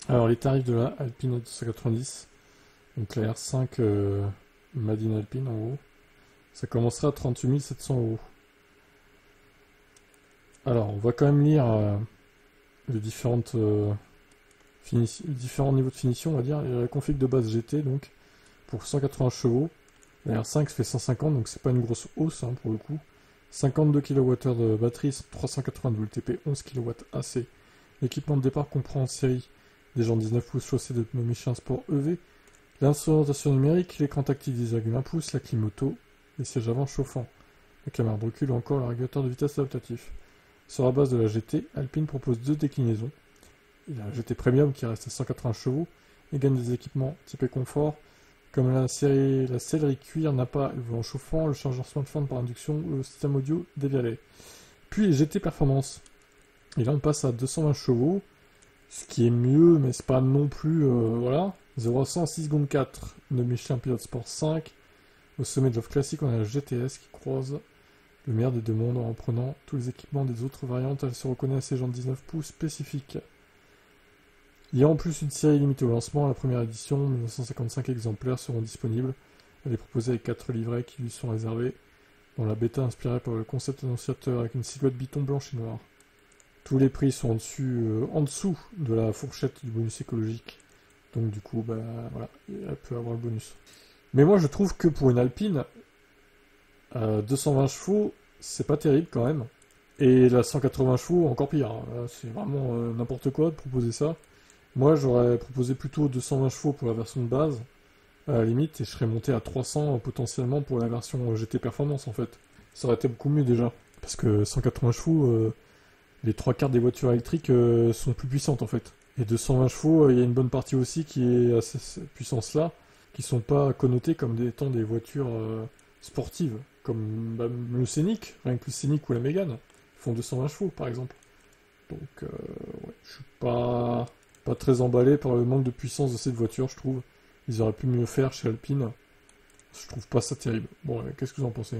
Alors les tarifs de la Alpine 290, donc la R5 Made in Alpine en gros, ça commencera à 38 700 euros. Alors on va quand même lire les différentes différents niveaux de finition, on va dire. Il y a la config de base GT donc pour 180 chevaux. La R5 fait 150, donc c'est pas une grosse hausse hein, pour le coup. 52 kWh de batterie, 380 WLTP, 11 kW AC. L'équipement de départ comprend en série des jantes 19 pouces chaussées de pneus Michelin Sport EV, l'instrumentation numérique, l'écran tactile 10,1 pouces, la clim auto, les sièges avant chauffants, la caméra de recul ou encore le régulateur de vitesse adaptatif. Sur la base de la GT, Alpine propose deux déclinaisons. Il y a la GT Premium qui reste à 180 chevaux et gagne des équipements typés confort, comme la sellerie cuir n'a pas le volant chauffant, le chargeur smartphone par induction ou le système audio dévialé. Puis les GT Performance. Et là on passe à 220 chevaux, ce qui est mieux, mais c'est pas non plus... voilà. 0 à 100 6 secondes 4 de Michelin Pilot Sport 5. Au sommet de l'offre classique, on a la GTS qui croise le meilleur des deux mondes en reprenant tous les équipements des autres variantes. Elle se reconnaît à ses jantes 19 pouces spécifiques. Il y a en plus une série limitée au lancement. La première édition, 1955 exemplaires seront disponibles. Elle est proposée avec 4 livrets qui lui sont réservés, dont la bêta inspirée par le concept annonciateur avec une silhouette biton blanche et noire. Tous les prix sont en dessous de la fourchette du bonus écologique. Donc du coup, bah voilà, elle peut avoir le bonus. Mais moi je trouve que pour une Alpine, 220 chevaux, c'est pas terrible quand même. Et la 180 chevaux, encore pire. Là, c'est vraiment n'importe quoi de proposer ça. Moi j'aurais proposé plutôt 220 chevaux pour la version de base, à la limite, et je serais monté à 300 potentiellement pour la version GT Performance en fait. Ça aurait été beaucoup mieux déjà. Parce que 180 chevaux, les trois quarts des voitures électriques sont plus puissantes en fait. Et 220 chevaux, il y a une bonne partie aussi qui est à cette puissance-là, qui sont pas connotées comme étant des voitures sportives, comme bah, le Scénic, rien que le Scénic ou la Mégane, font 220 chevaux par exemple. Donc ouais, je suis pas très emballé par le manque de puissance de cette voiture, je trouve. Ils auraient pu mieux faire chez Alpine. Je trouve pas ça terrible. Bon, qu'est-ce que vous en pensez?